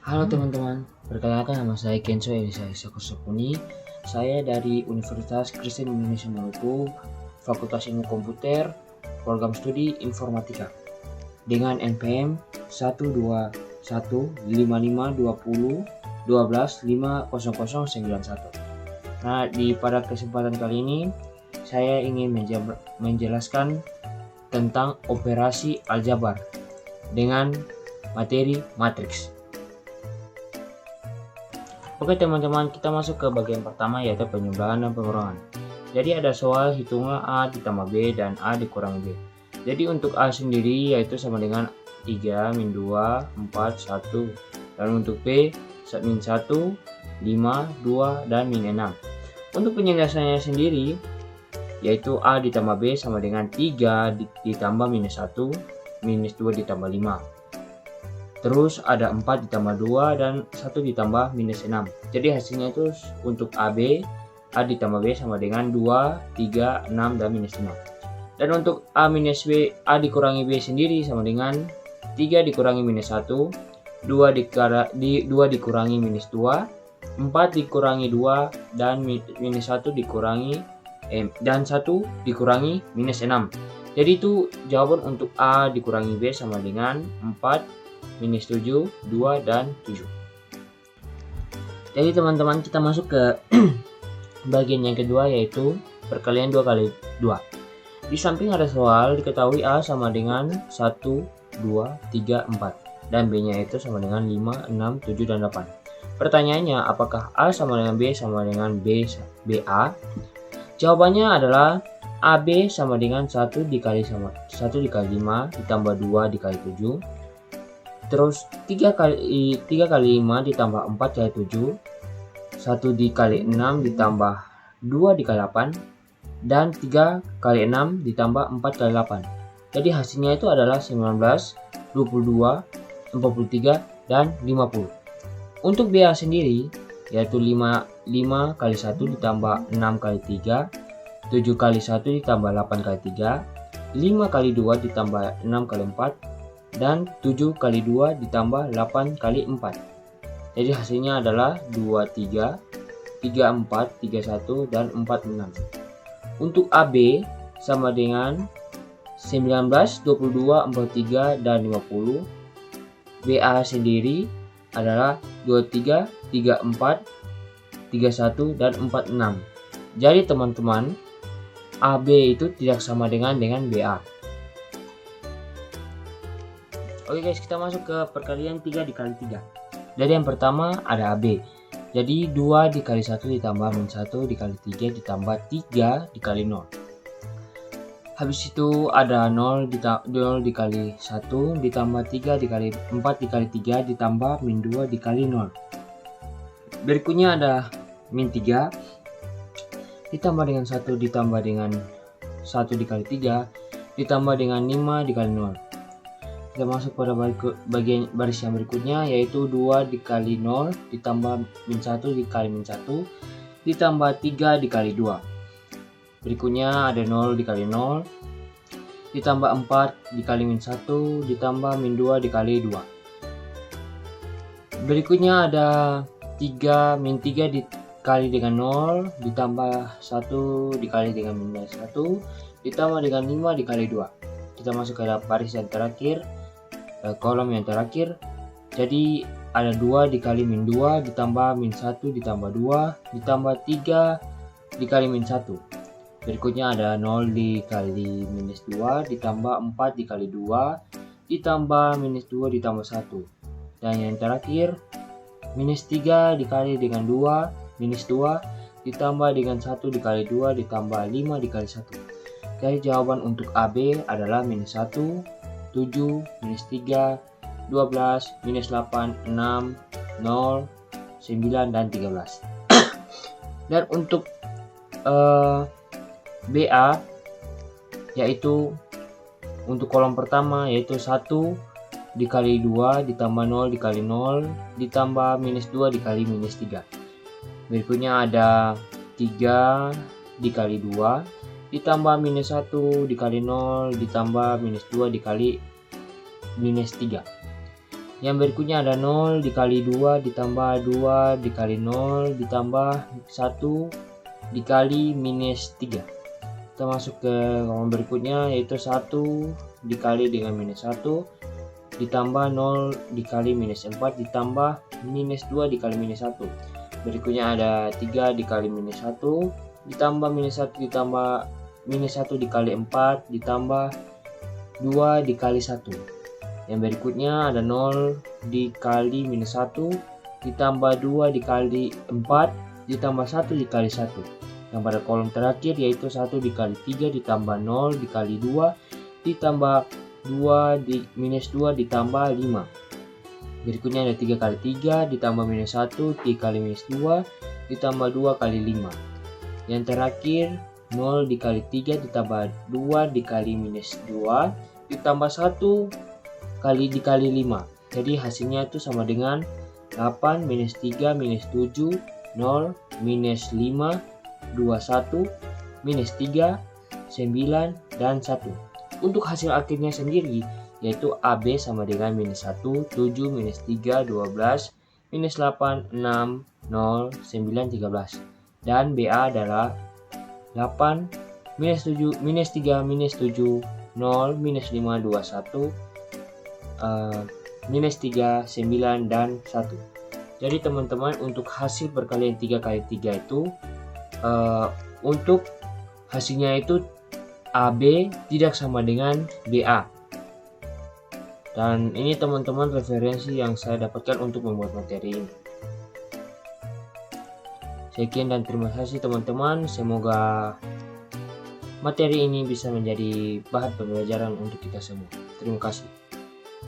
Halo teman-teman, perkenalkan nama saya Kenzo Elisa Sapuni. Saya dari Universitas Kristen Indonesia Maluku, Fakultas Ilmu Komputer, Program Studi Informatika, dengan NPM 1215520125091. Nah, pada kesempatan kali ini saya ingin menjelaskan tentang operasi aljabar dengan materi matriks. Oke teman-teman, kita masuk ke bagian pertama, yaitu penjumlahan dan pengurangan. Jadi ada soal hitunglah A ditambah B dan A dikurangi B. Jadi untuk A sendiri yaitu sama dengan 3, min 2, 4, 1. Dan untuk B, min 1, 5, 2, dan min 6. Untuk penjelasannya sendiri, yaitu A ditambah B sama dengan 3 ditambah minus 1, minus 2 ditambah 5. Terus ada 4 ditambah 2 dan 1 ditambah minus 6. Jadi hasilnya itu untuk AB, A ditambah B sama dengan 2, 3, 6, dan minus 5. Dan untuk A minus B, A dikurangi B sendiri sama dengan 3 dikurangi minus 1, 2 dikurangi minus 2, 4 dikurangi 2, dan minus 1 dikurangi dan 1 dikurangi minus 6. Jadi itu jawaban untuk A dikurangi B sama dengan 4, minus 7, 2, dan 7. Jadi teman-teman, kita masuk ke bagian yang kedua, yaitu perkalian 2 kali 2. Di samping ada soal diketahui A sama dengan 1, 2, 3, 4 dan B nya itu sama dengan 5, 6, 7, dan 8. Pertanyaannya, apakah A sama dengan B sama dengan BA? Jawabannya adalah AB sama dengan 1 dikali 5 ditambah 2 dikali 7. Terus 3 kali 5 ditambah 4 kali 7, 1 dikali 6 ditambah 2 dikali 8, dan 3 kali 6 ditambah 4 kali 8. Jadi hasilnya itu adalah 19, 22, 43, dan 50. Untuk BA sendiri, yaitu 5 kali 1 ditambah 6 kali 3, 7 kali 1 ditambah 8 kali 3, 5 kali 2 ditambah 6 kali 4, dan 7 kali 2 ditambah 8 kali 4. Jadi hasilnya adalah 23, 34, 31, dan 46. Untuk AB sama dengan 19, 22, 43, dan 50. BA sendiri adalah 23, 34, 31, dan 46. Jadi teman-teman, AB itu tidak sama dengan BA. Oke guys, kita masuk ke perkalian 3 dikali 3. Jadi yang pertama ada AB. Jadi 2 dikali 1 ditambah min 1 dikali 3 ditambah 3 dikali 0. Habis itu ada 0 dikali 1 ditambah 3 dikali 4 dikali 3 ditambah min 2 dikali 0. Berikutnya ada min 3 ditambah dengan 1 ditambah dengan 1 dikali 3 ditambah dengan 5 dikali 0. Kita masuk pada bagian baris yang berikutnya, yaitu 2 dikali 0 ditambah min 1 dikali min 1 ditambah 3 dikali 2. Berikutnya ada 0 dikali 0 ditambah 4 dikali min 1 ditambah min 2 dikali 2. Berikutnya ada 3 dikali dengan 0 ditambah 1 dikali dengan minus 1 ditambah dengan 5 dikali 2. Kita masuk ke baris yang terakhir, kolom yang terakhir. Jadi ada 2 dikali min 2 ditambah min 1 ditambah 2 ditambah 3 dikali min 1. Berikutnya ada 0 dikali minus 2 ditambah 4 dikali 2 ditambah minus 2 ditambah 1. Dan yang terakhir minus 3 dikali dengan 2 minus 2 ditambah dengan 1 dikali 2 ditambah 5 dikali 1. Jadi jawaban untuk AB adalah minus 1, 7, minus 3, 12, minus 8, 6, 0, 9, dan 13. Dan untuk BA, yaitu untuk kolom pertama, yaitu 1 dikali 2 ditambah 0 dikali 0 ditambah minus 2 dikali minus 3. Berikutnya ada 3 dikali 2 ditambah minus 1 dikali 0 ditambah minus 2 dikali minus 3. Yang berikutnya ada 0 dikali 2 ditambah 2 dikali 0 ditambah 1 dikali minus 3. Kita masuk ke kolom berikutnya, yaitu 1 dikali dengan minus 1 ditambah 0 dikali minus 4 ditambah minus 2 dikali minus 1. Berikutnya ada 3 dikali minus 1 ditambah minus 1 ditambah minus 1 dikali 4 ditambah 2 dikali 1. Yang berikutnya ada 0 dikali minus 1 ditambah 2 dikali 4 ditambah 1 dikali 1. Yang pada kolom terakhir yaitu 1 dikali 3 ditambah 0 dikali 2 ditambah 2 minus 2 ditambah 5. Berikutnya ada 3 kali 3 ditambah minus 1 dikali minus 2 ditambah 2 kali 5. Yang terakhir 0 dikali 3 ditambah 2 dikali minus 2 ditambah 1 kali dikali 5. Jadi hasilnya itu sama dengan 8 minus 3 minus 7 0 minus 5 21 minus 3 9 dan 1. Untuk hasil akhirnya sendiri yaitu AB sama dengan minus 1 7 minus 3 12 minus 8 6 0 9 13. Dan BA adalah 8 minus 7 minus 3 minus 7 0 minus 5 21 minus 3 9 dan 1. Jadi teman-teman, untuk hasil perkalian 3 kali 3 itu untuk hasilnya itu AB tidak sama dengan BA. Dan ini teman-teman referensi yang saya dapatkan untuk membuat materi ini. Sekian dan terima kasih teman-teman. Semoga materi ini bisa menjadi bahan pembelajaran untuk kita semua. Terima kasih.